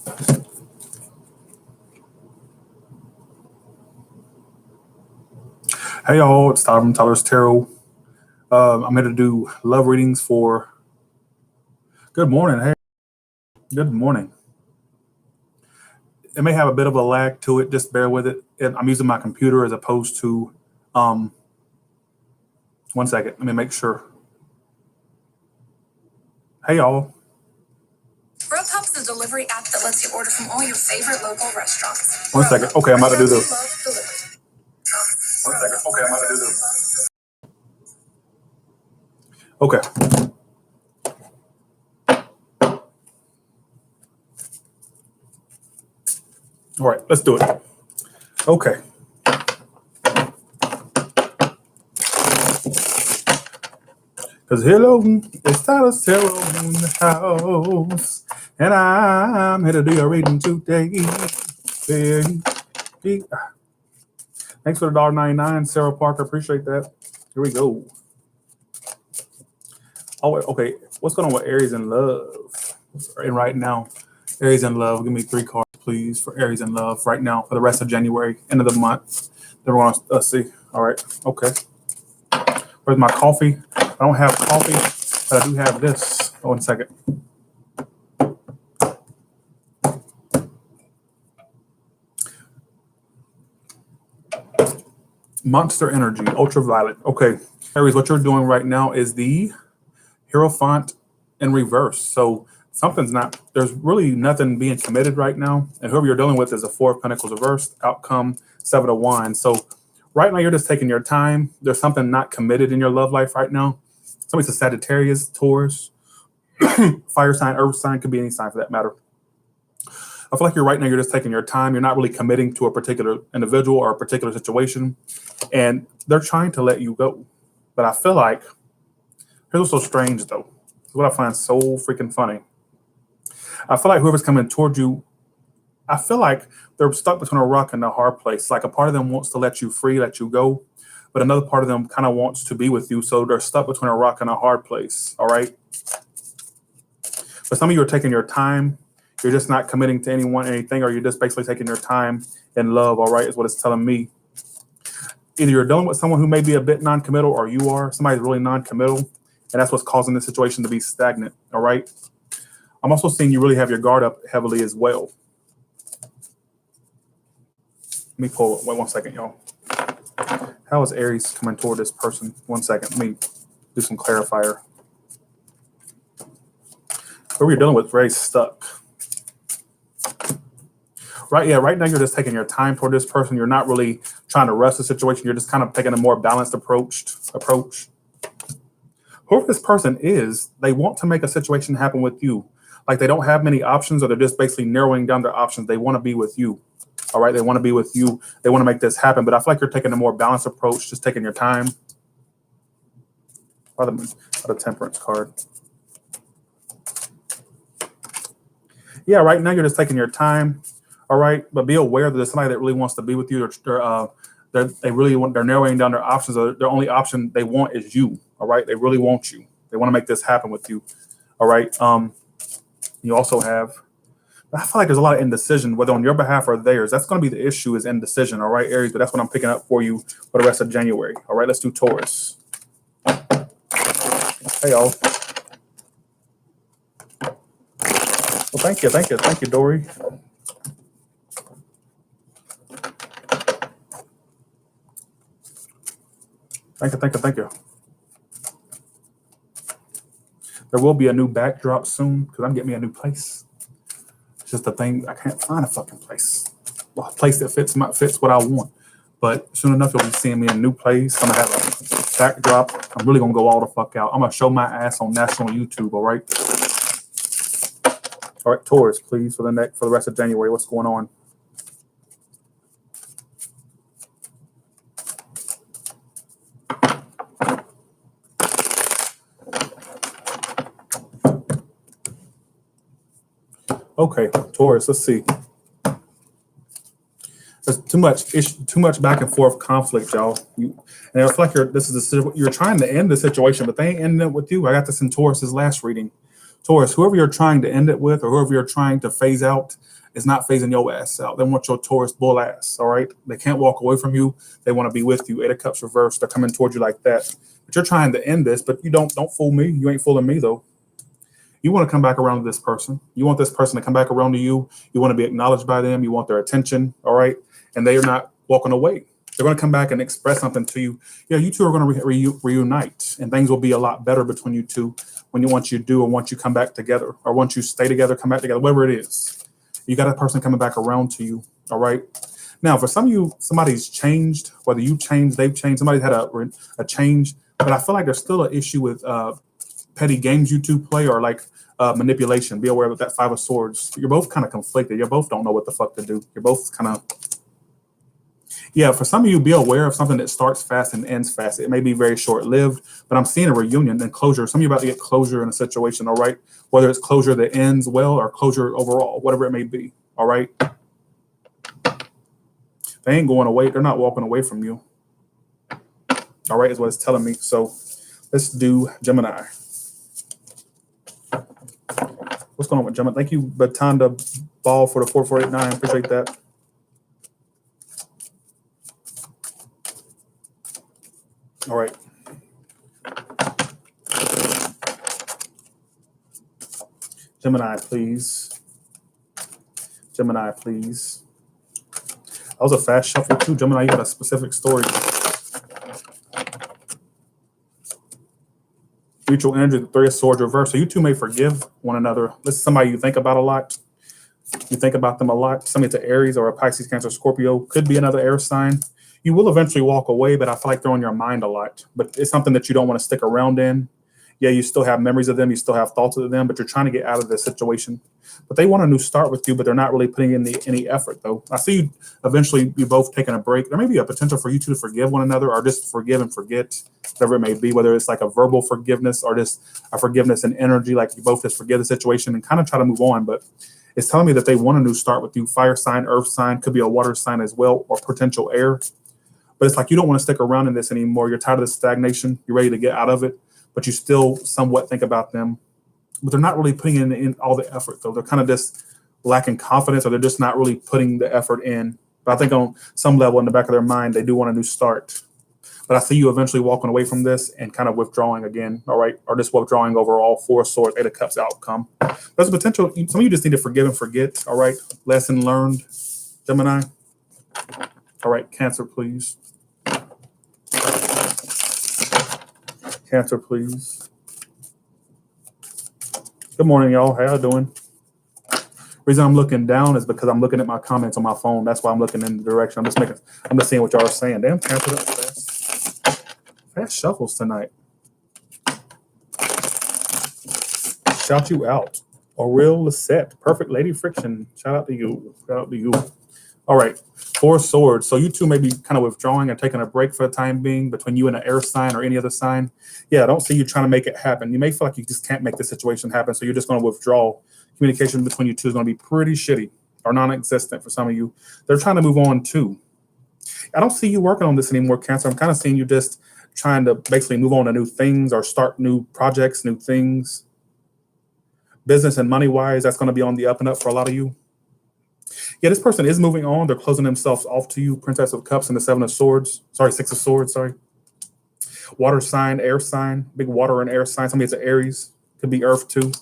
Hey y'all, it's Todd from Tyler's Tarot. I'm here to do love readings for. Good morning. Hey, good morning. It may have a bit of a lag to it. Just bear with it. I'm using my computer as opposed to. 1 second. Let me make sure. Hey y'all. Grubhub is a delivery app that lets you order from all your favorite local restaurants. 1 second. Okay, I'm about to do this. 1 second. Okay, I'm about to do this. Okay. All right, let's do it. Okay. Because hello, it's Tyler's Tarot in the house. And I'm here to do your reading today. Thanks for the $1.99, Sarah Parker. Appreciate that. Here we go. Oh, okay. What's going on with Aries in love? And right now, Aries in love. Give me 3 cards, please, for Aries in love right now for the rest of January, end of the month. Then we're going to see. All right. Okay. Where's my coffee? I don't have coffee, but I do have this. 1 second. Monster energy, ultraviolet. Okay, Aries, what you're doing right now is the Hierophant in reverse. So something's not, there's really nothing being committed right now. And whoever you're dealing with is a 4 of Pentacles reversed, outcome 7 of Wands. So right now you're just taking your time. There's something not committed in your love life right now. Somebody's a Sagittarius, Taurus, fire sign, earth sign, could be any sign for that matter. I feel like you're just taking your time. You're not really committing to a particular individual or a particular situation. And they're trying to let you go. But I feel like, here's what's so strange though. This is what I find so freaking funny. I feel like whoever's coming towards you, I feel like they're stuck between a rock and a hard place. Like a part of them wants to let you free, let you go. But another part of them kind of wants to be with you. So they're stuck between a rock and a hard place. All right. But some of you are taking your time. You're just not committing to anyone, anything, or you're just basically taking your time in love, all right, is what it's telling me. Either you're dealing with someone who may be a bit non-committal or you are. Somebody's really non-committal, and that's what's causing the situation to be stagnant, all right? I'm also seeing you really have your guard up heavily as well. Let me pull, wait 1 second, y'all. How is Aries coming toward this person? 1 second, let me do some clarifier. Whoever you're dealing with is very stuck. Right, yeah, right now you're just taking your time toward this person. You're not really trying to rush the situation. You're just kind of taking a more balanced approach. Whoever this person is, they want to make a situation happen with you. Like they don't have many options, or they're just basically narrowing down their options. They want to be with you. All right, they want to be with you. They want to make this happen. But I feel like you're taking a more balanced approach, just taking your time. The Temperance card. Yeah, right now you're just taking your time. All right, but be aware that there's somebody that really wants to be with you. They're narrowing down their options. Their only option they want is you. All right, they really want you. They want to make this happen with you. All right. You also have. I feel like there's a lot of indecision, whether on your behalf or theirs. That's going to be the issue, is indecision. All right, Aries. But that's what I'm picking up for you for the rest of January. All right, let's do Taurus. Hey y'all. Well, thank you, Dory. Thank you. There will be a new backdrop soon because I'm getting me a new place. It's just the thing, I can't find a fucking place. Well, a place that fits what I want. But soon enough, you'll be seeing me in a new place. I'm gonna have a backdrop. I'm really gonna go all the fuck out. I'm gonna show my ass on national YouTube. All right. All right, Taurus, please, for the rest of January. What's going on? Okay, Taurus, let's see. There's too much back and forth conflict, y'all. And I reflect you're trying to end the situation, but they ain't ending it with you. I got this in Taurus's last reading. Taurus, whoever you're trying to end it with, or whoever you're trying to phase out, is not phasing your ass out. They want your Taurus bull ass, all right? They can't walk away from you. They want to be with you. Eight of Cups reversed. They're coming towards you like that. But you're trying to end this, but you don't fool me. You ain't fooling me, though. You want to come back around to this person. You want this person to come back around to you. You want to be acknowledged by them. You want their attention, all right? And they are not walking away. They're going to come back and express something to you. Yeah, you two are going to reunite, and things will be a lot better between you two once you do, or once you come back together, or once you stay together, come back together, whatever it is. You got a person coming back around to you, all right? Now, for some of you, somebody's changed, whether you changed, they've changed, somebody's had a change, but I feel like there's still an issue with petty games you two play, or like manipulation. Be aware of that Five of Swords. You're both kind of conflicted. You both don't know what the fuck to do. You're both kind of, yeah, for some of you, be aware of something that starts fast and ends fast. It may be very short-lived, but I'm seeing a reunion and closure. Some of you about to get closure in a situation, all right? Whether it's closure that ends well or closure overall, whatever it may be, all right? They ain't going away. They're not walking away from you, all right, is what it's telling me. So let's do Gemini. What's going on with Gemini? Thank you, Batanda Ball, for the 4489. Appreciate that. All right. Gemini, please. Gemini, please. That was a fast shuffle too. Gemini, you got a specific story. Mutual energy, the Three of Swords reverse. So you two may forgive one another. This is somebody you think about a lot. You think about them a lot. Somebody to Aries or a Pisces, Cancer, Scorpio. Could be another air sign. You will eventually walk away, but I feel like they're on your mind a lot. But it's something that you don't want to stick around in. Yeah, you still have memories of them. You still have thoughts of them, but you're trying to get out of this situation. But they want a new start with you, but they're not really putting in any effort, though. I see you eventually, you both taking a break. There may be a potential for you two to forgive one another, or just forgive and forget, whatever it may be, whether it's like a verbal forgiveness or just a forgiveness in energy, like you both just forgive the situation and kind of try to move on. But it's telling me that they want a new start with you. Fire sign, earth sign, could be a water sign as well, or potential air. But it's like you don't want to stick around in this anymore. You're tired of the stagnation. You're ready to get out of it, but you still somewhat think about them. But they're not really putting in all the effort, though. They're kind of just lacking confidence, or they're just not really putting the effort in. But I think on some level in the back of their mind, they do want a new start. But I see you eventually walking away from this and kind of withdrawing again, all right? Or just withdrawing overall. Four of Swords, Eight of Cups outcome. There's a potential. Some of you just need to forgive and forget, all right? Lesson learned, Gemini. All right, Cancer, please. Cancer, please. Good morning, y'all. How y'all doing? Reason I'm looking down is because I'm looking at my comments on my phone. That's why I'm looking in the direction. I'm just seeing what y'all are saying. Damn, Cancer, that was fast. Fast shuffles tonight. Shout you out. Aurel Lisette, perfect lady friction. Shout out to you. Shout out to you. All right, Four of Swords. So you two may be kind of withdrawing and taking a break for the time being between you and an air sign or any other sign. Yeah, I don't see you trying to make it happen. You may feel like you just can't make the situation happen, so you're just going to withdraw. Communication between you two is going to be pretty shitty or non-existent for some of you. They're trying to move on too. I don't see you working on this anymore, Cancer. I'm kind of seeing you just trying to basically move on to new things or start new projects, new things. Business and money-wise, that's going to be on the up and up for a lot of you. Yeah, this person is moving on. They're closing themselves off to you. Princess of Cups and the Seven of Swords. Sorry, Six of Swords, sorry. Water sign, air sign, big water and air sign. Somebody it's an Aries. Could be Earth too.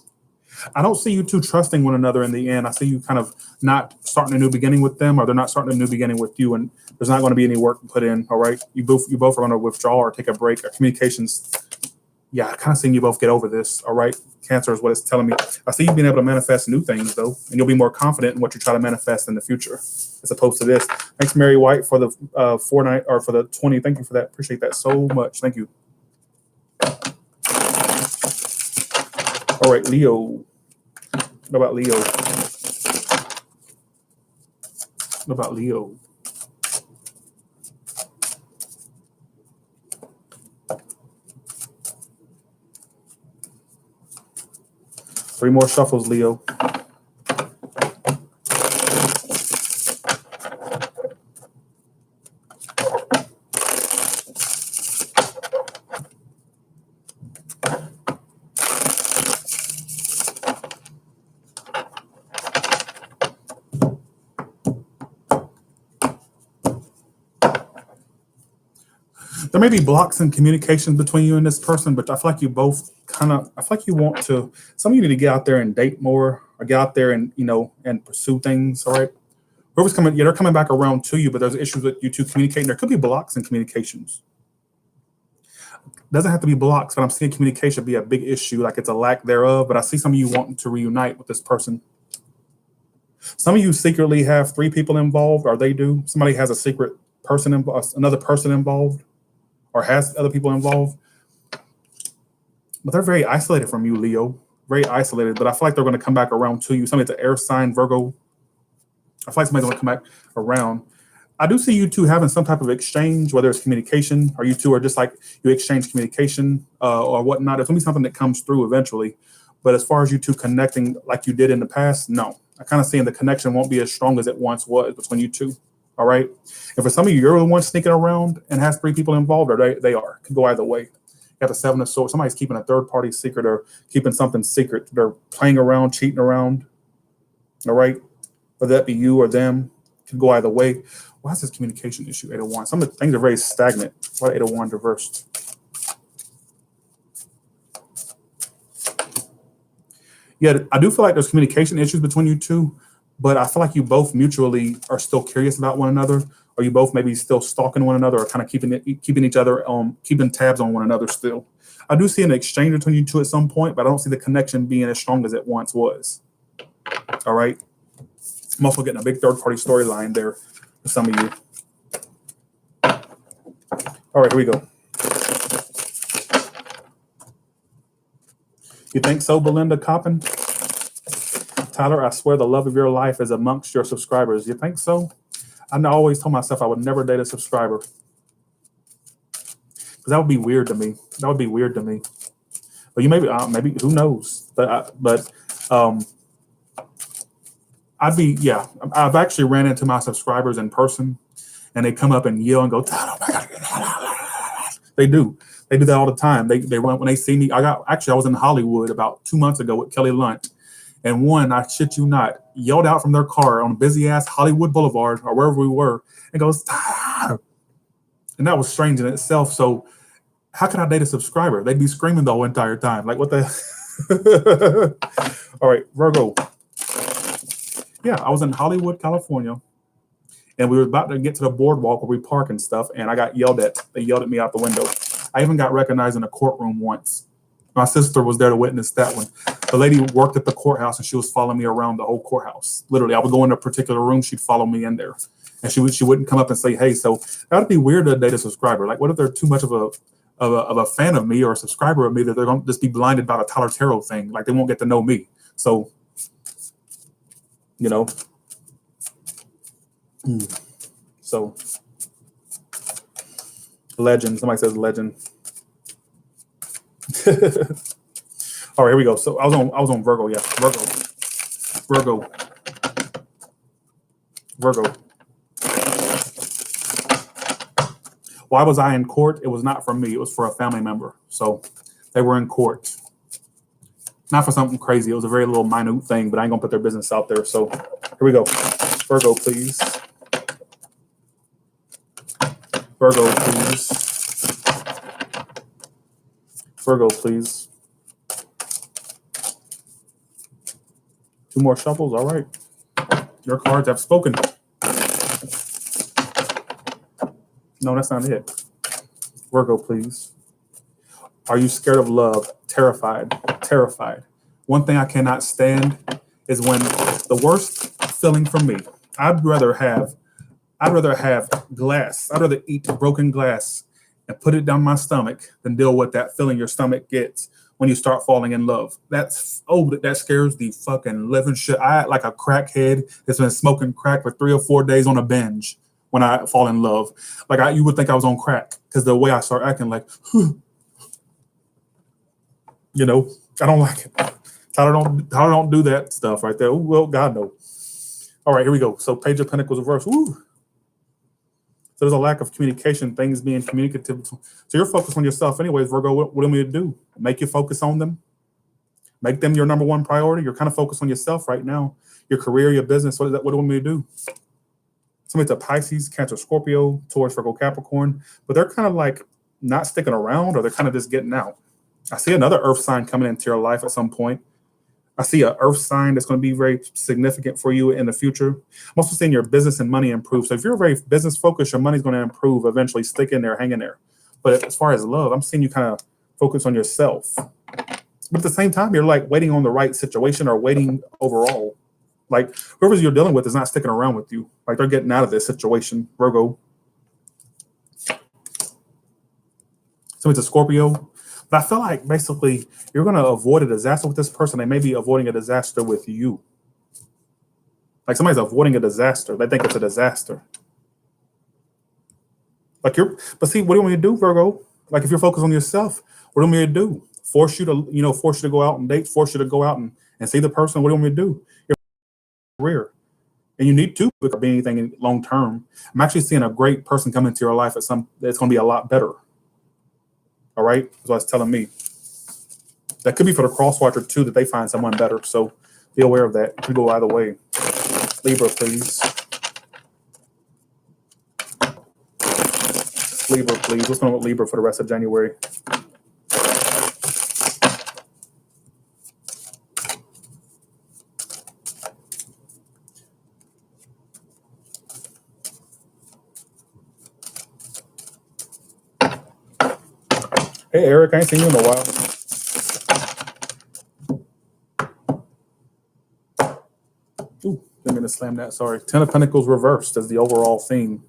I don't see you two trusting one another in the end. I see you kind of not starting a new beginning with them, or they're not starting a new beginning with you, and there's not going to be any work put in, all right? You both are going to withdraw or take a break. Or communications, yeah, I kind of seen you both get over this, all right? Cancer is what it's telling me. I see you being able to manifest new things, though, and you'll be more confident in what you try to manifest in the future, as opposed to this. Thanks, Mary White, for the 4-9 or for the 20. Thank you for that. Appreciate that so much. Thank you. All right, Leo. What about Leo? What about Leo? Three more shuffles, Leo. There may be blocks in communication between you and this person, but I feel like you both I feel like you want to, some of you need to get out there and date more or get out there and, and pursue things. All right. Whoever's coming, yeah, they're coming back around to you, but there's issues with you two communicating. There could be blocks in communications. Doesn't have to be blocks, but I'm seeing communication be a big issue, like it's a lack thereof. But I see some of you wanting to reunite with this person. Some of you secretly have 3 people involved, or they do. Somebody has a secret person involved, another person involved, or has other people involved. But they're very isolated from you, Leo. Very isolated. But I feel like they're going to come back around to you. Somebody's an air sign, Virgo. I feel like somebody's going to come back around. I do see you two having some type of exchange, whether it's communication or you two are just like you exchange communication or whatnot. There's going to be something that comes through eventually. But as far as you two connecting like you did in the past, no. I kind of seeing the connection won't be as strong as it once was between you two. All right. And for some of you, you're the one sneaking around and has 3 people involved, or they are. Could go either way. You got the 7 of Swords. Somebody's keeping a third-party secret or keeping something secret. They're playing around, cheating around. All right. Whether that be you or them, could go either way. Why is this communication issue 8 of Wands? Some of the things are very stagnant. Why 8 of Wands reversed? Yeah, I do feel like there's communication issues between you two, but I feel like you both mutually are still curious about one another, or you both maybe still stalking one another, or kind of keeping each other keeping tabs on one another still. I do see an exchange between you two at some point, but I don't see the connection being as strong as it once was. All right. I'm also getting a big third-party storyline there for some of you. All right, here we go. You think so, Belinda Coppin? Tyler, I swear the love of your life is amongst your subscribers. You think so? I always told myself I would never date a subscriber. Because that would be weird to me. That would be weird to me. But you maybe, who knows? I've actually ran into my subscribers in person, and they come up and yell and go, Tyler, oh my God. They do. They do that all the time. They run when they see me. I was in Hollywood about 2 months ago with Kelly Lunt, and one, I shit you not, yelled out from their car on a busy ass Hollywood Boulevard or wherever we were, and goes, Tyler. And that was strange in itself. So how can I date a subscriber? They'd be screaming the whole entire time. Like what the? All right, Virgo. Yeah, I was in Hollywood, California, and we were about to get to the boardwalk where we park and stuff, and I got yelled at. They yelled at me out the window. I even got recognized in a courtroom once. My sister was there to witness that one. The lady worked at the courthouse, and she was following me around the whole courthouse. Literally, I would go in a particular room, she'd follow me in there, and she wouldn't come up and say, hey. So that would be weird to date a subscriber. Like, what if they're too much of a fan of me or a subscriber of me that they're going to just be blinded by the Tyler Tarot thing? Like, they won't get to know me. So, So, legend. Somebody says legend. All right, here we go. So I was on Virgo. Yeah, Virgo. Why was I in court? It was not for me. It was for a family member. So they were in court. Not for something crazy. It was a very little minute thing, but I ain't gonna put their business out there. So here we go. Virgo, please. Virgo, please. Virgo, please. 2 more shuffles. All right. Your cards have spoken. No, that's not it. Virgo, please. Are you scared of love? Terrified. One thing I cannot stand is when the worst feeling for me, I'd rather have glass. I'd rather eat broken glass and put it down my stomach than deal with that feeling your stomach gets when you start falling in love. That scares the fucking living shit. I act like a crackhead that's been smoking crack for 3 or 4 days on a binge when I fall in love. Like you would think I was on crack because the way I start acting like, I don't like it. Tyler don't do that stuff right there. Ooh, well, God no. All right, here we go. So Page of Pentacles reverse. Woo. So there's a lack of communication, things being communicative. So you're focused on yourself anyways, Virgo. What do you want me to do? Make you focus on them? Make them your number one priority? You're kind of focused on yourself right now. Your career, your business. What do you want me to do? Somebody's a Pisces, Cancer, Scorpio, Taurus, Virgo, Capricorn. But they're kind of like not sticking around, or they're kind of just getting out. I see another earth sign coming into your life at some point. I see an earth sign that's going to be very significant for you in the future. I'm also seeing your business and money improve. So if you're very business focused, your money's going to improve, eventually stick in there, hang in there. But as far as love, I'm seeing you kind of focus on yourself. But at the same time, you're like waiting on the right situation or waiting overall. Like whoever you're dealing with is not sticking around with you. Like they're getting out of this situation, Virgo. So it's a Scorpio. But I feel like basically you're going to avoid a disaster with this person. They may be avoiding a disaster with you. Like somebody's avoiding a disaster. They think it's a disaster. But see, what do you want me to do, Virgo? Like if you're focused on yourself, what do you want me to do? Force you to go out and date, force you to go out and see the person. What do you want me to do? Your career. And you need to be anything long term. I'm actually seeing a great person come into your life it's going to be a lot better. All right, that's what it's telling me. That could be for the cross watcher too, that they find someone better. So be aware of that. It could go either way. Libra, please. Libra, please. What's going on with Libra for the rest of January? Hey, Eric, I ain't seen you in a while. Ooh, didn't mean to slam that. Sorry. 10 of Pentacles reversed as the overall theme.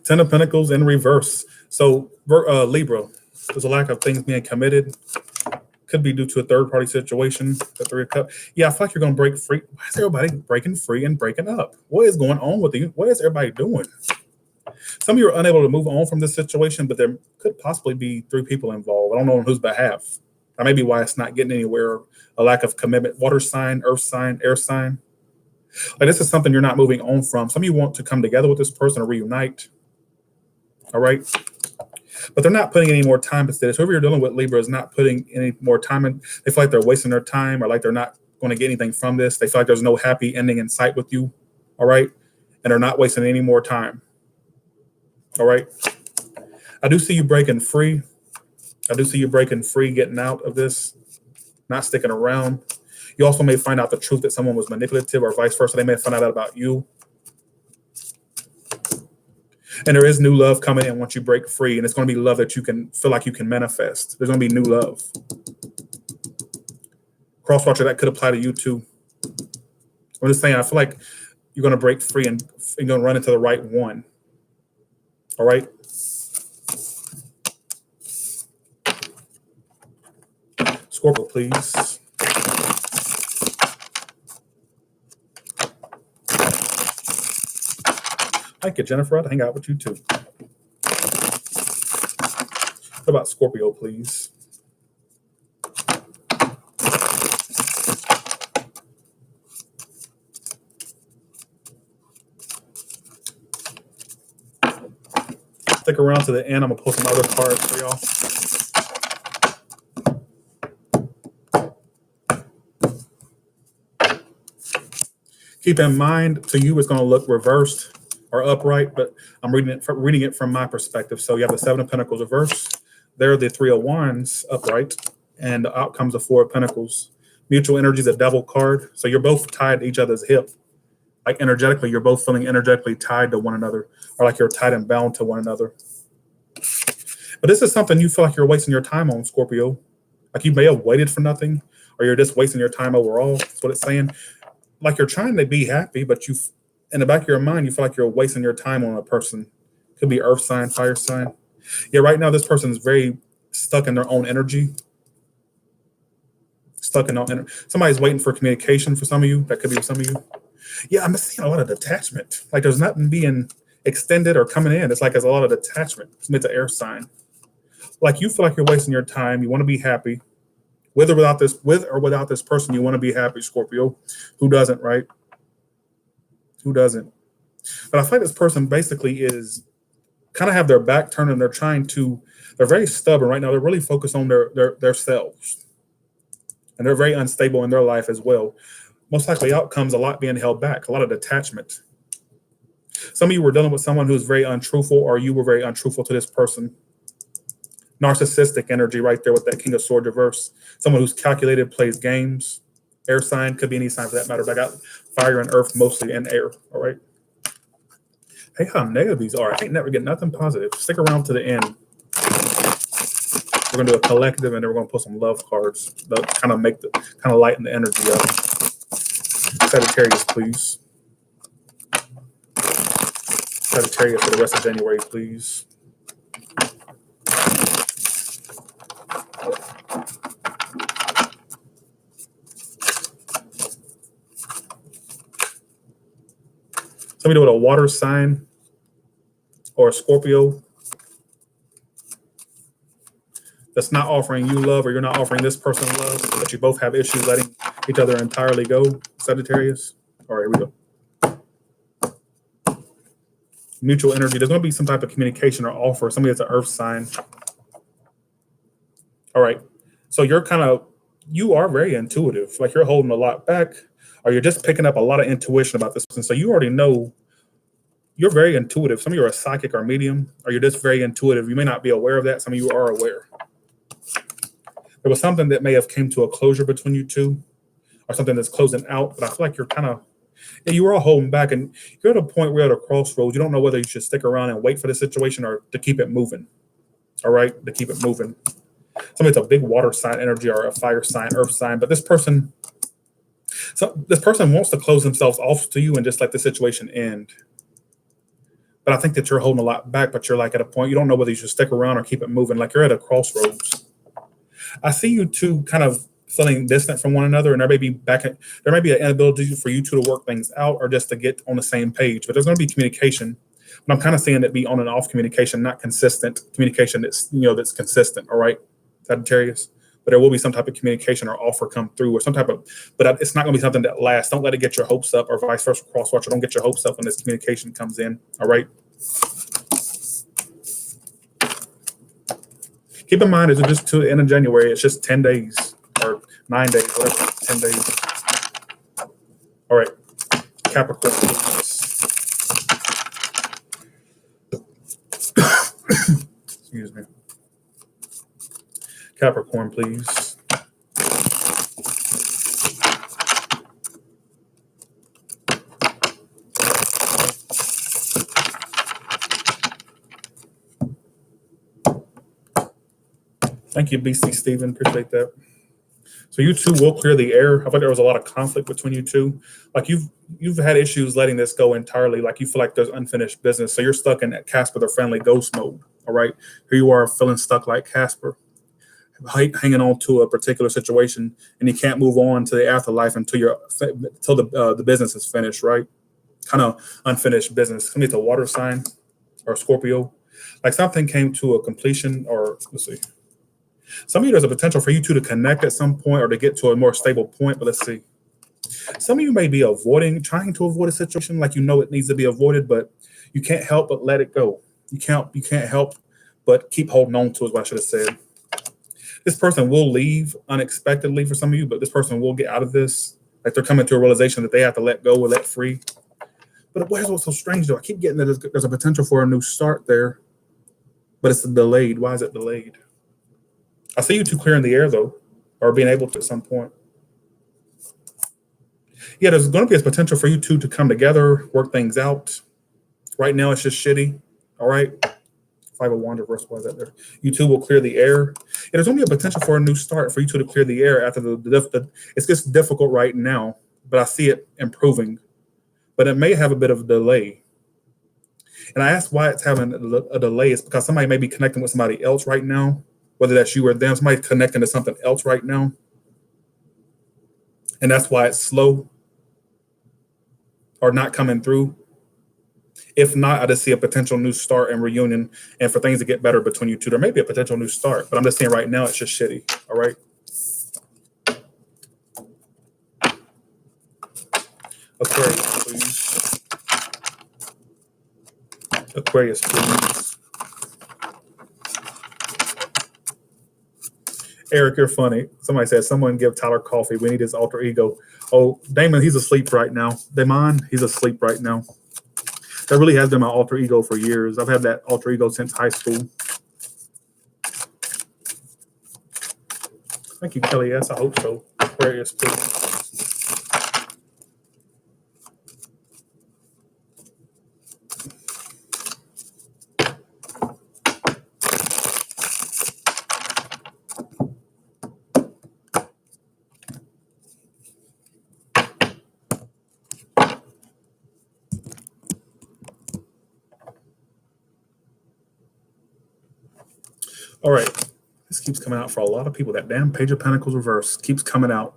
10 of Pentacles in reverse. So, Libra, there's a lack of things being committed. Could be due to a third-party situation. The Three of Cups. Yeah, I feel like you're going to break free. Why is everybody breaking free and breaking up? What is going on with you? What is everybody doing? Some of you are unable to move on from this situation, but there could possibly be 3 people involved. I don't know on whose behalf. That may be why it's not getting anywhere. A lack of commitment. Water sign, earth sign, air sign. Like this is something you're not moving on from. Some of you want to come together with this person or reunite. All right. But they're not putting any more time into this. Whoever you're dealing with, Libra, is not putting any more time in. They feel like they're wasting their time or like they're not going to get anything from this. They feel like there's no happy ending in sight with you. All right. And they're not wasting any more time. All right. I do see you breaking free. I do see you breaking free, getting out of this, not sticking around. You also may find out the truth that someone was manipulative or vice versa. They may find out about you. And there is new love coming in once you break free. And it's going to be love that you can feel like you can manifest. There's going to be new love. Crosswatcher, that could apply to you too. I'm just saying, I feel like you're going to break free and you're going to run into the right one. All right. Scorpio, please. Thank you, Jennifer. I'd hang out with you too. What about Scorpio, please? Stick around to the end. I'm going to pull some other cards for y'all. Keep in mind, to you, it's going to look reversed or upright, but I'm reading it from my perspective. So you have the 7 of Pentacles reversed. There are the 3 of Wands upright, and out comes the 4 of Pentacles. Mutual energy is a devil card. So you're both tied to each other's hip. Like energetically, you're both feeling energetically tied to one another, or like you're tied and bound to one another. But this is something you feel like you're wasting your time on, Scorpio. Like you may have waited for nothing, or you're just wasting your time overall. That's what it's saying. Like you're trying to be happy, but you, in the back of your mind, you feel like you're wasting your time on a person. Could be earth sign, fire sign. Yeah, right now this person is very stuck in their own energy. Stuck in their own energy. Somebody's waiting for communication for some of you. That could be some of you. Yeah, I'm seeing a lot of detachment. Like there's nothing being extended or coming in. It's like there's a lot of detachment. It's an air sign. Like you feel like you're wasting your time. You want to be happy. With or without this person, you want to be happy, Scorpio. Who doesn't, right? Who doesn't? But I feel like this person basically is kind of have their back turned and they're very stubborn right now. They're really focused on their selves. And they're very unstable in their life as well. Most likely out comes a lot being held back, a lot of detachment. Some of you were dealing with someone who's very untruthful, or you were very untruthful to this person. Narcissistic energy right there with that King of Swords reverse. Someone who's calculated, plays games. Air sign, could be any sign for that matter, but I got fire and earth mostly, and air. All right. Hey, how negative these are. I ain't never get nothing positive. Stick around to the end. We're gonna do a collective, and then we're gonna put some love cards that kind of lighten the energy up. Sagittarius, please. Sagittarius for the rest of January, please. Somebody with a water sign or a Scorpio that's not offering you love, or you're not offering this person love, but you both have issues letting each other entirely go, Sagittarius. All right, here we go. Mutual energy. There's going to be some type of communication or offer. Somebody that's an earth sign. All right. So you are very intuitive. Like you're holding a lot back, or you're just picking up a lot of intuition about this person. So you already know you're very intuitive. Some of you are a psychic or medium, or you're just very intuitive. You may not be aware of that. Some of you are aware. There was something that may have came to a closure between you two, or something that's closing out, but I feel like you were all holding back, and you're at a point where you're at a crossroads. You don't know whether you should stick around and wait for the situation or to keep it moving. All right, to keep it moving. Somebody's a big water sign energy or a fire sign, earth sign, but this person wants to close themselves off to you and just let the situation end. But I think that you're holding a lot back, but you're like at a point, you don't know whether you should stick around or keep it moving. Like you're at a crossroads. I see you two kind of feeling distant from one another, and there may be an inability for you two to work things out or just to get on the same page. But there's going to be communication. But I'm kind of seeing it be on and off communication, not consistent communication that's consistent. All right, Sagittarius. But there will be some type of communication or offer come through, or but it's not going to be something that lasts. Don't let it get your hopes up, or vice versa, crosswatcher. Don't get your hopes up when this communication comes in. All right. Keep in mind, it's just to the end of January. It's just 10 days or 9 days, whatever, 10 days. All right, Capricorn. Excuse me. Capricorn, please. Thank you, BC Steven. Appreciate that. So you two will clear the air. I thought there was a lot of conflict between you two. Like you've had issues letting this go entirely. Like you feel like there's unfinished business. So you're stuck in that Casper the Friendly Ghost mode. All right. Here you are feeling stuck like Casper, hanging on to a particular situation, and you can't move on to the afterlife until the business is finished. Right. Kind of unfinished business. Maybe it's a water sign or Scorpio. Like something came to a completion, or let's see. Some of you, there's a potential for you two to connect at some point or to get to a more stable point, but let's see. Some of you may be trying to avoid a situation like it needs to be avoided, but you can't help but let it go. You can't help but keep holding on to it, what I should have said. This person will leave unexpectedly for some of you, but this person will get out of this. Like they're coming to a realization that they have to let go or let free. But here's what's so strange, though. I keep getting that there's a potential for a new start there, but it's delayed. Why is it delayed? I see you two clearing the air, though, or being able to at some point. Yeah, there's going to be a potential for you two to come together, work things out. Right now, it's just shitty. All right. 5 of Wands reverse. Why is that there? You two will clear the air. Yeah, there's going to be a potential for a new start for you two to clear the air after it's just difficult right now, but I see it improving. But it may have a bit of a delay. And I asked why it's having a delay. It's because somebody may be connecting with somebody else right now. Whether that's you or them, somebody's connecting to something else right now. And that's why it's slow or not coming through. If not, I just see a potential new start and reunion and for things to get better between you two. There may be a potential new start, but I'm just saying right now it's just shitty. All right. Aquarius, please. Aquarius, please. Eric, you're funny. Somebody said, someone give Tyler coffee. We need his alter ego. Oh, Damon, he's asleep right now. Damon, he's asleep right now. That really has been my alter ego for years. I've had that alter ego since high school. Thank you, Kelly. Yes, I hope so. Aquarius, please. All right. This keeps coming out for a lot of people. That damn Page of Pentacles reverse keeps coming out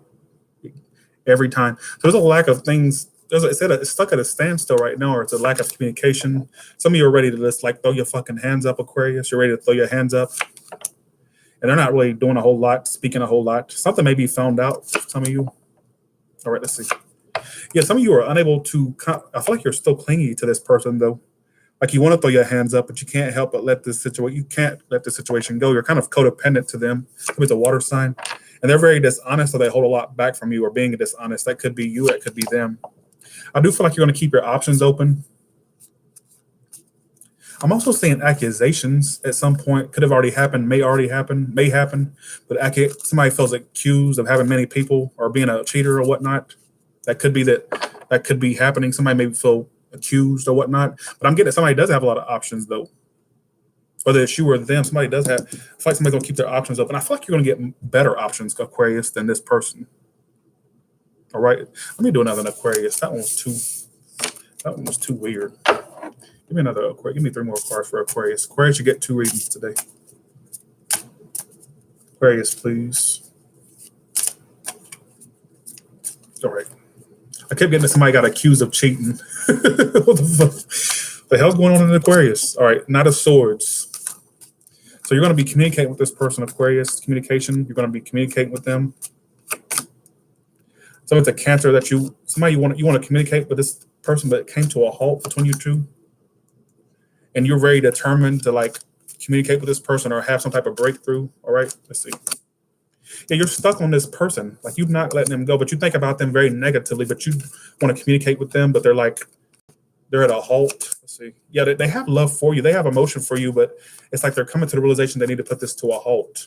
every time. So there's a lack of things. It's stuck at a standstill right now, or it's a lack of communication. Some of you are ready to just like throw your fucking hands up, Aquarius. You're ready to throw your hands up. And they're not really doing a whole lot, speaking a whole lot. Something may be found out, some of you. All right, let's see. Yeah, some of you are unable to, I feel like you're still clingy to this person, though. Like you want to throw your hands up, but you can't help but you can't let the situation go. You're kind of codependent to them. It's a water sign. And they're very dishonest, so they hold a lot back from you, or being dishonest. That could be you, it could be them. I do feel like you're going to keep your options open. I'm also seeing accusations at some point. Could have already happened, may happen. But somebody feels accused of having many people or being a cheater or whatnot. That could be happening. Somebody may feel accused or whatnot. But I'm getting that somebody does have a lot of options, though. Whether it's you or them, somebody does have. I feel like somebody's going to keep their options open. I feel like you're going to get better options, Aquarius, than this person. All right. Let me do another Aquarius. That one was too weird. Give me another Aquarius. Give me 3 more cards for Aquarius. Aquarius, you get 2 readings today. Aquarius, please. All right. I kept getting that somebody got accused of cheating. What the fuck? The hell's going on in Aquarius? All right. Knight of Swords. So you're going to be communicating with this person, Aquarius. Communication. You're going to be communicating with them. So it's a Cancer that you want to communicate with this person, but it came to a halt between you two. And you're very determined to like communicate with this person or have some type of breakthrough. All right, let's see. Yeah, you're stuck on this person. Like you're not letting them go, but you think about them very negatively, but you want to communicate with them, but they're at a halt. Let's see. Yeah, they have love for you. They have emotion for you, but it's like they're coming to the realization they need to put this to a halt.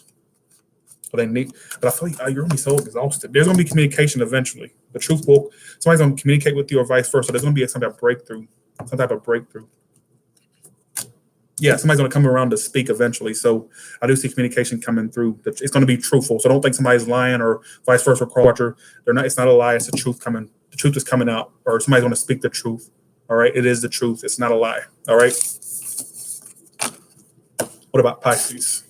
But I feel like you're going to be so exhausted. There's going to be communication eventually. The truth will, somebody's going to communicate with you or vice versa. There's going to be some type of breakthrough. Yeah, somebody's going to come around to speak eventually. So I do see communication coming through. It's going to be truthful. So don't think somebody's lying or vice versa. It's not a lie. It's the truth coming. The truth is coming out, or somebody's going to speak the truth. All right. It is the truth. It's not a lie. All right. What about Pisces?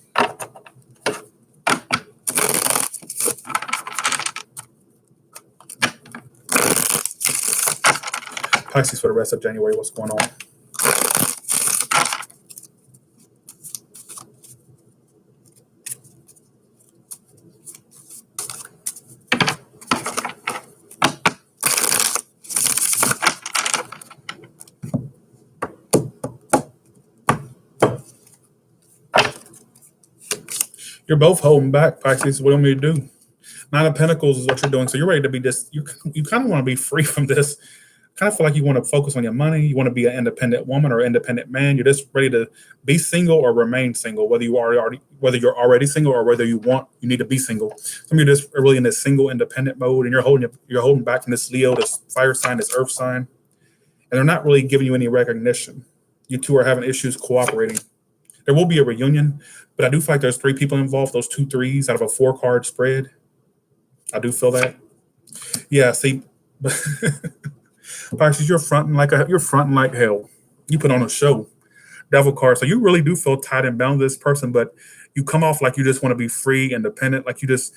Pisces for the rest of January. What's going on? You're both holding back, Pisces. What do you want me to do? 9 of Pentacles is what you're doing. So you're ready to be you kind of want to be free from this. Kind of feel like you want to focus on your money. You want to be an independent woman or independent man. You're just ready to be single or remain single, whether you're already single or whether you need to be single. Some of you just are really in this single independent mode, and you're holding back from this Leo, this fire sign, this earth sign, and they're not really giving you any recognition. You two are having issues cooperating. There will be a reunion, but I do feel like there's 3 people involved, those 2 threes out of a 4-card spread. I do feel that. Yeah, see, Pisces, you're fronting like hell. You put on a show. Devil card. So you really do feel tied and bound to this person, but you come off like you just want to be free, independent, like you just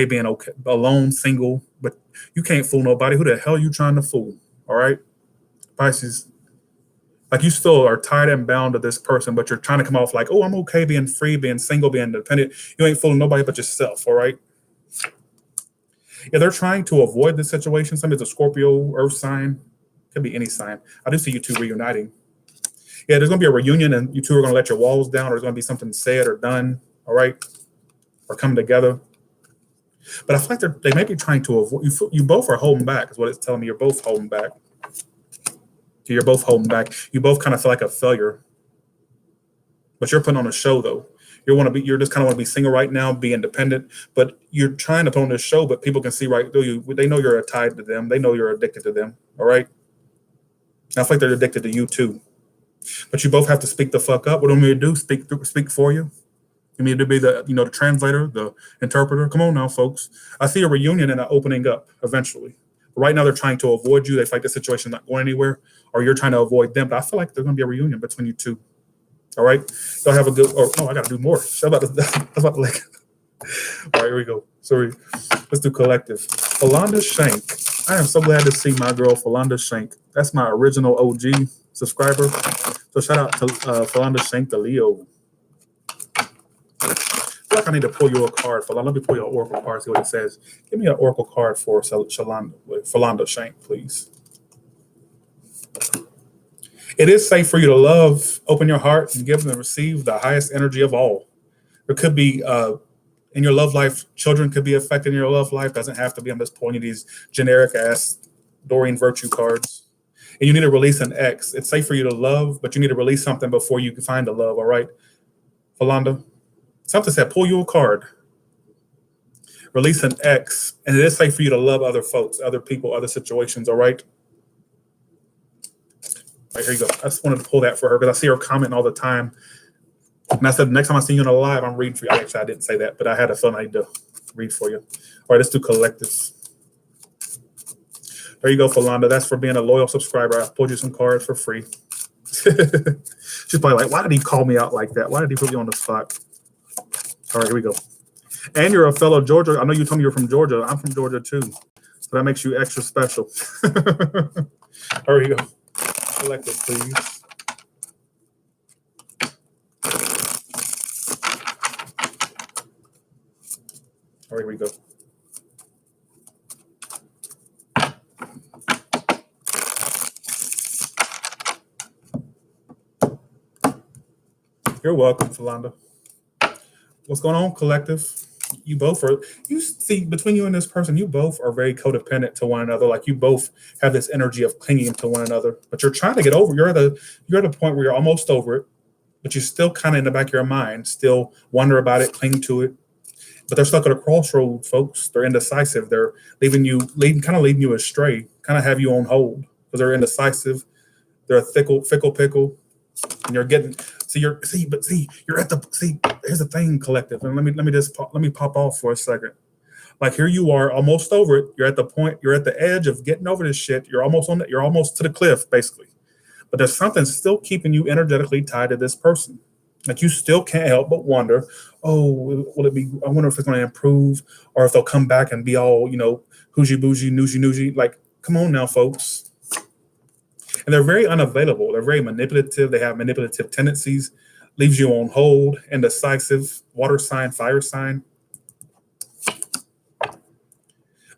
being okay, alone, single, but you can't fool nobody. Who the hell are you trying to fool? All right, Pisces. Like you still are tied and bound to this person, but you're trying to come off like, oh, I'm okay being free, being single, being independent. You ain't fooling nobody but yourself, all right? Yeah, they're trying to avoid this situation. Somebody's a Scorpio, earth sign. Could be any sign. I do see you two reuniting. Yeah, there's going to be a reunion, and you two are going to let your walls down, or there's going to be something said or done, all right? Or coming together. But I feel like they may be trying to avoid, you both are holding back, is what it's telling me. You're both holding back. You're both holding back. You both kind of feel like a failure, but you're putting on a show though. You're just kind of want to be single right now, be independent, but you're trying to put on this show, but people can see right through you. They know you're tied to them. They know you're addicted to them. All right. I feel like they're addicted to you too, but you both have to speak the fuck up. What do you want me to do? Speak for you? You need to be the translator, the interpreter. Come on now, folks. I see a reunion and an opening up eventually. Right now, they're trying to avoid you. They feel like the situation's not going anywhere, or you're trying to avoid them. But I feel like there's going to be a reunion between you two. All right? Y'all have a good, I got to do more. That's about to like, all right, here we go. Sorry. Let's do collective. Philanda Shank. I am so glad to see my girl, Philanda Shank. That's my original OG subscriber. So shout out to Philanda Shank, the Leo. I feel like I need to pull you a card. Let me pull you an oracle card, see what it says. Give me an oracle card for Philanda Shank, please. It is safe for you to love, open your heart, and give and receive the highest energy of all. There could be, in your love life, children could be affected in your love life. Doesn't have to be. I'm just pulling you these generic-ass Doreen Virtue cards. And you need to release an ex. It's safe for you to love, but you need to release something before you can find the love, all right? Philanda? Something said, pull you a card. Release an ex. And it is safe for you to love other folks, other people, other situations, all right? All right, here you go. I just wanted to pull that for her because I see her commenting all the time. And I said, next time I see you in a live, I'm reading for you. Actually, I didn't say that, but I had a feeling I need to read for you. All right, let's do collectives. There you go, Philanda. That's for being a loyal subscriber. I pulled you some cards for free. She's probably like, why did he call me out like that? Why did he put me on the spot? All right, here we go. And you're a fellow Georgia. I know you told me you're from Georgia. I'm from Georgia too. So that makes you extra special. All right, here you go. Collective, please. All right, here we go. You're welcome, Philanda. What's going on, collective? You both are, you see, between you and this person, you both are very codependent to one another. Like you both have this energy of clinging to one another, but you're trying to get over. You're at a point where you're almost over it, but you're still kind of in the back of your mind, still wonder about it, cling to it. But they're stuck at a crossroad, folks. They're indecisive. They're leading you astray, kind of have you on hold because they're indecisive. They're a fickle pickle. And you're getting, you're at the, here's the thing, collective. And let me pop off for a second. Like here you are almost over it. You're at the point, you're at the edge of getting over this shit. You're almost to the cliff, basically. But there's something still keeping you energetically tied to this person. Like you still can't help but wonder, will it be, I wonder if it's going to improve or if they'll come back and be all, hoogie bougie, noogey. Like, come on now, folks. And they're very unavailable. They're very manipulative. They have manipulative tendencies, leaves you on hold, indecisive, water sign, fire sign.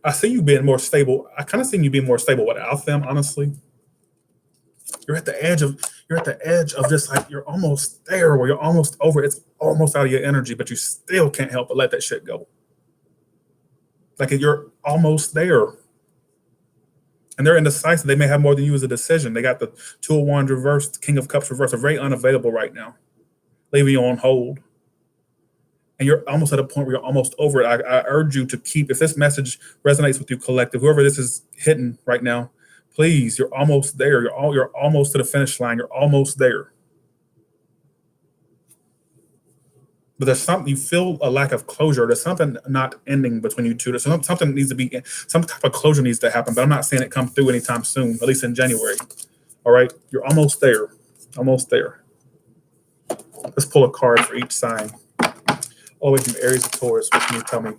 I see you being more stable. I kind of see you being more stable without them, honestly. You're at the edge of just like you're almost there where you're almost over. It's almost out of your energy, but you still can't help but let that shit go. Like you're almost there. And they're indecisive. They may have more than you as a decision. They got the Two of Wands reversed, King of Cups reversed. They're very unavailable right now, leaving you on hold. And you're almost at a point where you're almost over it. I urge you to keep, if this message resonates with you, collective, whoever this is hitting right now, please, you're almost there. You're almost to the finish line. You're almost there. But there's something, you feel a lack of closure. There's something not ending between you two. There's something needs to be, some type of closure needs to happen, but I'm not saying it come through anytime soon, at least in January. All right, you're almost there, almost there. Let's pull a card for each sign. All the way from Aries to Taurus, what can you tell me?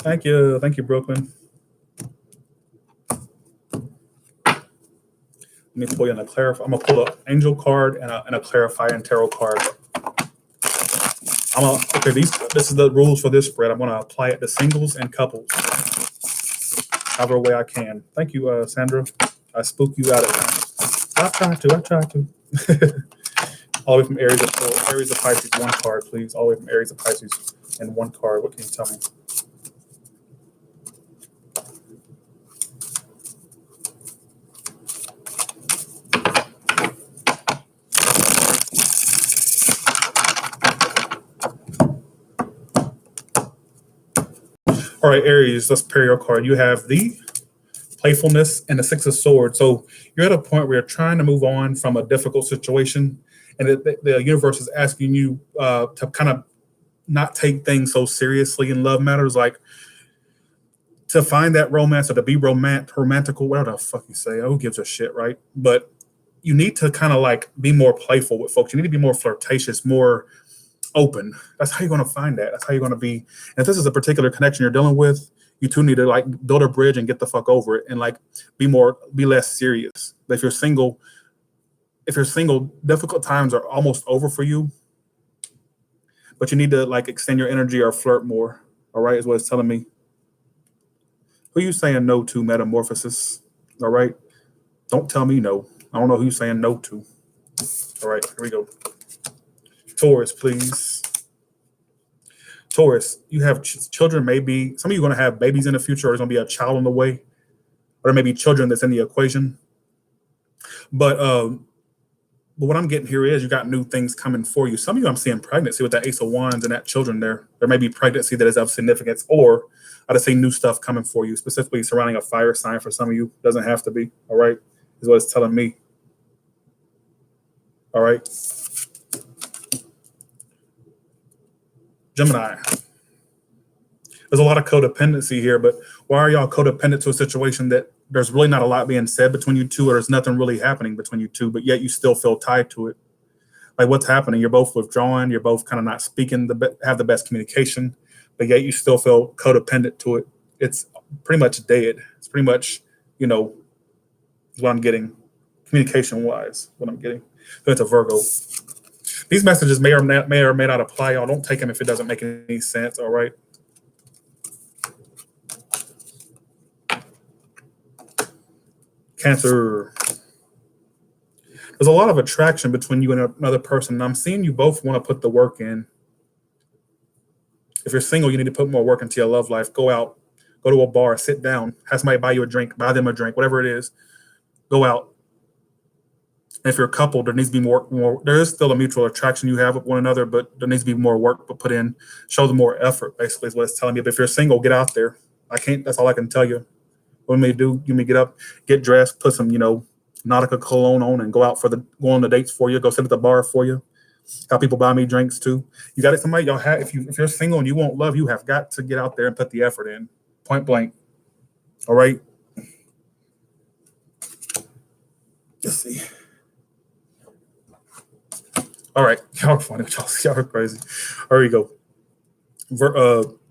Thank you, Brooklyn. Let me pull you in a clarify. I'm gonna pull an angel card and a clarifying tarot card. Okay, this is the rules for this spread. I'm gonna apply it to singles and couples, however way I can. Thank you, Sandra. I spook you out at times. I tried to. All the way from Aries to Pisces, one card, please. All the way from Aries to Pisces, and one card. What can you tell me? All right, Aries, let's pair your card. You have the playfulness and the Six of Swords. So you're at a point where you're trying to move on from a difficult situation, and the universe is asking you to kind of not take things so seriously in love matters, like to find that romance or to be romantical, whatever the fuck you say. Who gives a shit, right? But you need to kind of like be more playful with folks. You need to be more flirtatious, more open. That's how you're going to find that. That's how you're going to be. And if this is a particular connection you're dealing with, you two need to like build a bridge and get the fuck over it and like be less serious. But if you're single, difficult times are almost over for you, but you need to like extend your energy or flirt more. All right, is what it's telling me. Who you saying no to, Metamorphosis? All right, don't tell me no. I don't know who you're saying no to. All right, here we go. Taurus, please. Taurus, you have children. Maybe some of you are going to have babies in the future, or there's going to be a child on the way, or there may be children that's in the equation. But what I'm getting here is you got new things coming for you. Some of you, I'm seeing pregnancy with that Ace of Wands and that children there. There may be pregnancy that is of significance, or I'd say new stuff coming for you, specifically surrounding a fire sign for some of you. Doesn't have to be. All right, is what it's telling me. All right. Gemini. There's a lot of codependency here, but why are y'all codependent to a situation that there's really not a lot being said between you two, or there's nothing really happening between you two, but yet you still feel tied to it? Like, what's happening? You're both withdrawing. You're both kind of not speaking, have the best communication, but yet you still feel codependent to it. It's pretty much dead. It's pretty much, is what I'm getting, communication-wise, what I'm getting. So it's a Virgo. These messages may or may not apply. Y'all don't take them if it doesn't make any sense, all right? Cancer. There's a lot of attraction between you and another person. And I'm seeing you both want to put the work in. If you're single, you need to put more work into your love life. Go out, go to a bar, sit down, have somebody buy you a drink, buy them a drink, whatever it is. Go out. And if you're a couple, there needs to be more. There is still a mutual attraction you have with one another, but there needs to be more work put in. Show them more effort, basically, is what it's telling me. But if you're single, get out there. That's all I can tell you. What you may do, you may get up, get dressed, put some, Nautica cologne on, and go on the dates for you. Go sit at the bar for you. Have people buy me drinks too. You got it. Somebody y'all have. If you're single and you want love, you have got to get out there and put the effort in. Point blank. All right. Let's see. All right, y'all are funny. Y'all are crazy. There we go.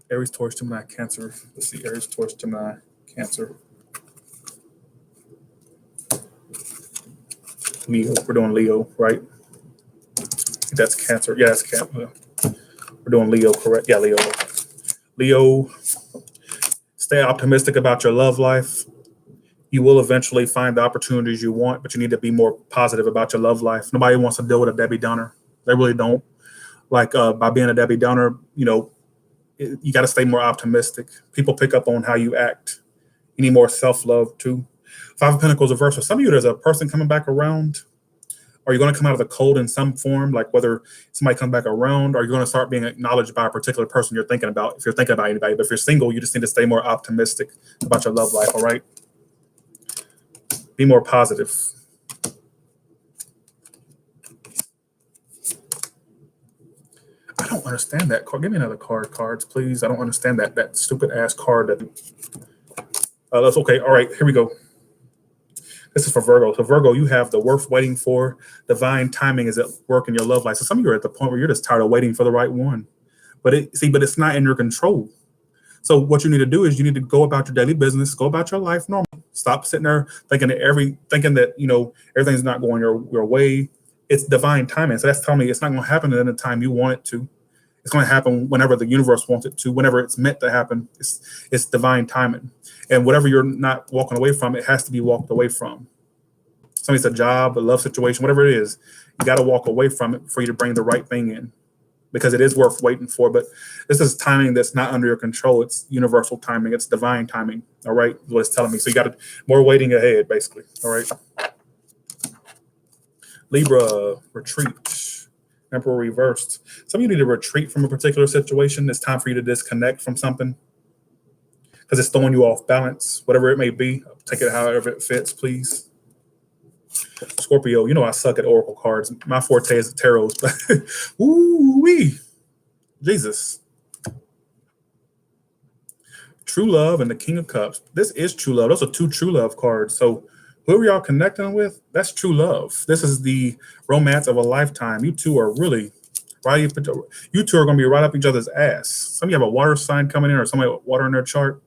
Aries, Taurus, Gemini, Cancer. Let's see. Aries, Taurus, Gemini, Cancer. Leo. We're doing Leo, right? That's Cancer. Yeah, that's Cancer. We're doing Leo, correct? Yeah, Leo. Leo, stay optimistic about your love life. You will eventually find the opportunities you want, but you need to be more positive about your love life. Nobody wants to deal with a Debbie Downer. They really don't. Like, by being a Debbie Downer, you got to stay more optimistic. People pick up on how you act. You need more self-love too. Five of Pentacles reverse. For some of you, there's a person coming back around. Are you going to come out of the cold in some form? Like whether somebody comes back around, or you're going to start being acknowledged by a particular person you're thinking about, if you're thinking about anybody. But if you're single, you just need to stay more optimistic about your love life, all right? Be more positive. I don't understand that card. Give me another cards, please. I don't understand that stupid ass card. That's okay. All right, here we go. This is for Virgo. So Virgo, you have the worth waiting for. Divine timing is at work in your love life. So some of you are at the point where you're just tired of waiting for the right one. But it's not in your control. So what you need to do is you need to go about your daily business, go about your life normal. Stop sitting there thinking that everything's not going your way. It's divine timing. So that's telling me it's not going to happen in the time you want it to. It's going to happen whenever the universe wants it to, whenever it's meant to happen. It's divine timing. And whatever you're not walking away from, it has to be walked away from. Somebody's a job, a love situation, whatever it is, you got to walk away from it for you to bring the right thing in, because it is worth waiting for. But this is timing that's not under your control. It's universal timing. It's divine timing. All right, is what it's telling me. So you got more waiting ahead, basically. All right. Libra, retreat. Emperor reversed. Some of you need to retreat from a particular situation. It's time for you to disconnect from something because it's throwing you off balance, whatever it may be. Take it however it fits, please. Scorpio, you know I suck at oracle cards. My forte is the tarots, but ooh-wee, Jesus. True love and the King of Cups. This is true love. Those are two true love cards. So whoever y'all connecting with, that's true love. This is the romance of a lifetime. You two are really right. You two are going to be right up each other's ass. Some of you have a water sign coming in, or somebody with water in their chart.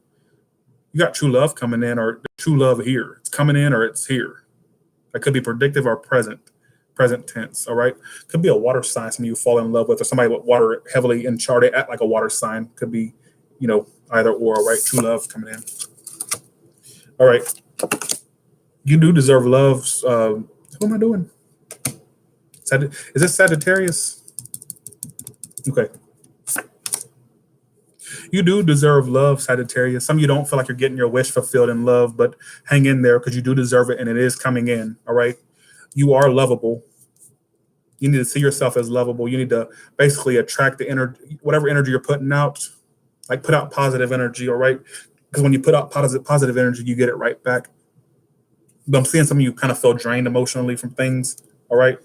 You got true love coming in, or true love here. It's coming in, or it's here. That could be predictive or present tense. All right. Could be a water sign some of you fall in love with, or somebody with water heavily in chart. They act like a water sign. Could be, either or. Right. True love coming in. All right. You do deserve love. Who am I doing? Is this Sagittarius? Okay. You do deserve love, Sagittarius. Some of you don't feel like you're getting your wish fulfilled in love, but hang in there because you do deserve it, and it is coming in. All right. You are lovable. You need to see yourself as lovable. You need to basically attract the energy, whatever energy you're putting out, like put out positive energy. All right. Because when you put out positive energy, you get it right back. But I'm seeing some of you kind of feel drained emotionally from things. All right.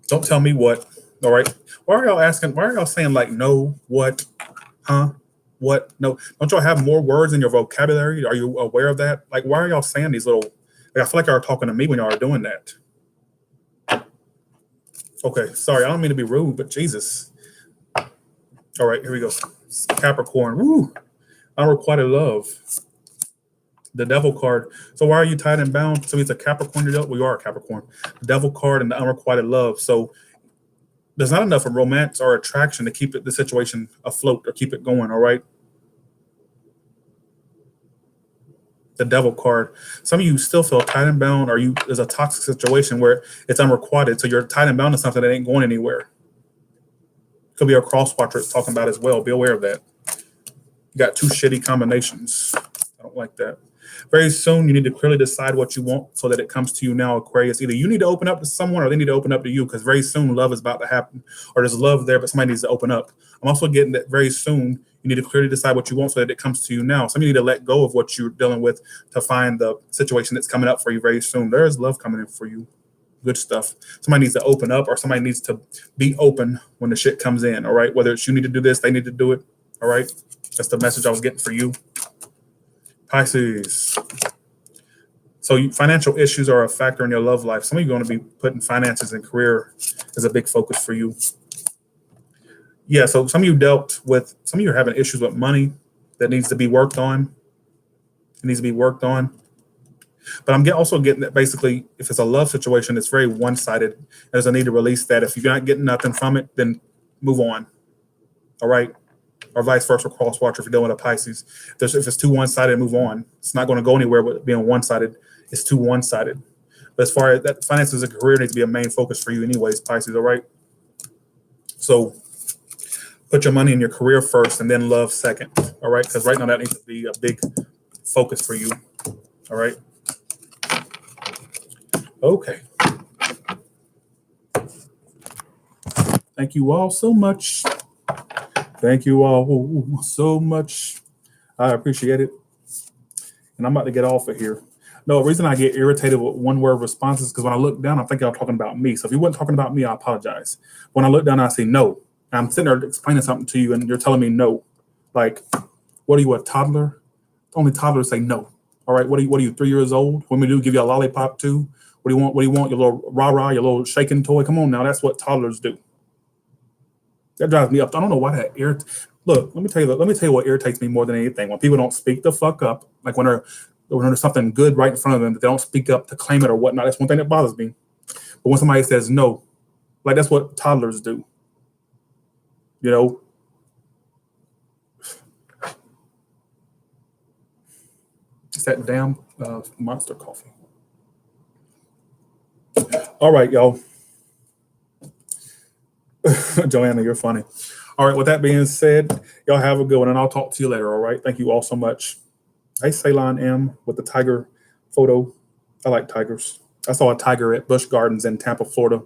Don't tell me what. All right. Why are y'all asking? Why are y'all saying like no, what, huh, what? No. Don't y'all have more words in your vocabulary? Are you aware of that? Like, why are y'all saying these little, I feel like y'all are talking to me when y'all are doing that. Okay. Sorry. I don't mean to be rude, but Jesus. All right. Here we go. Capricorn. Woo. Unrequited love. The Devil card. So why are you tied and bound? So it's a Capricorn. We are a Capricorn. The Devil card and the unrequited love. So there's not enough of romance or attraction to keep the situation afloat or keep it going. All right. The Devil card. Some of you still feel tied and bound, or there's a toxic situation where it's unrequited. So you're tied and bound to something that ain't going anywhere. Could be a cross watcher it's talking about as well. Be aware of that. You got two shitty combinations. I don't like that. Very soon, you need to clearly decide what you want so that it comes to you now, Aquarius. Either you need to open up to someone or they need to open up to you, because very soon love is about to happen, or there's love there, but somebody needs to open up. I'm also getting that very soon you need to clearly decide what you want so that it comes to you now. Some of you need to let go of what you're dealing with to find the situation that's coming up for you very soon. There is love coming in for you. Good stuff. Somebody needs to open up, or somebody needs to be open when the shit comes in. All right. Whether it's you need to do this, they need to do it. All right. That's the message I was getting for you. Pisces. So financial issues are a factor in your love life. Some of you are going to be putting finances and career as a big focus for you. Yeah, so some of you are having issues with money that needs to be worked on. It needs to be worked on. But I'm also getting that basically, if it's a love situation, it's very one-sided. There's a need to release that. If you're not getting nothing from it, then move on. All right? Or vice versa, cross watcher if you're dealing with a Pisces. If it's too one-sided, move on. It's not going to go anywhere with being one-sided. It's too one-sided. But as far as that, finances and career needs to be a main focus for you anyways, Pisces, all right? So put your money in your career first and then love second, all right? Because right now that needs to be a big focus for you, all right? Okay. Thank you all so much. Thank you all so much. I appreciate it. And I'm about to get off of here. No, the reason I get irritated with one-word responses is because when I look down, I think y'all talking about me. So if you weren't talking about me, I apologize. When I look down, I say no. And I'm sitting there explaining something to you, and you're telling me no. Like, what are you, a toddler? Only toddlers say no. All right, what are you 3 years old? What do? Give you a lollipop too? What do you want? What do you want? Your little rah-rah, your little shaking toy? Come on now, that's what toddlers do. That drives me up. I don't know why that irritates. Look, let me tell you what irritates me more than anything. When people don't speak the fuck up, like when there's something good right in front of them, that they don't speak up to claim it or whatnot. That's one thing that bothers me. But when somebody says no, like that's what toddlers do. You know, it's that damn monster coffee. All right, y'all. Joanna, you're funny. All right, with that being said, y'all have a good one, and I'll talk to you later, all right? Thank you all so much. Hey, Ceylon M with the tiger photo. I like tigers. I saw a tiger at Busch Gardens in Tampa, Florida.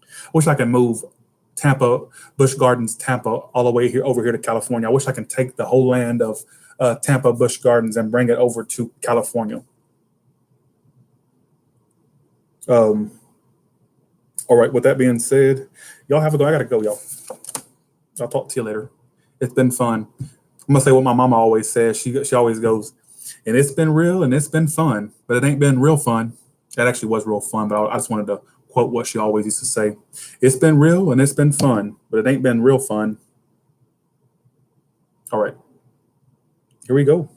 I wish I could move Tampa, Busch Gardens, Tampa, all the way here over here to California. I wish I could take the whole land of Tampa, Busch Gardens, and bring it over to California. All right, with that being said, y'all have a go. I gotta go, y'all. I'll talk to you later. It's been fun. I'm gonna say what my mama always says. She always goes, and it's been real and it's been fun, but it ain't been real fun. That actually was real fun, but I just wanted to quote what she always used to say. It's been real and it's been fun, but it ain't been real fun. All right, here we go.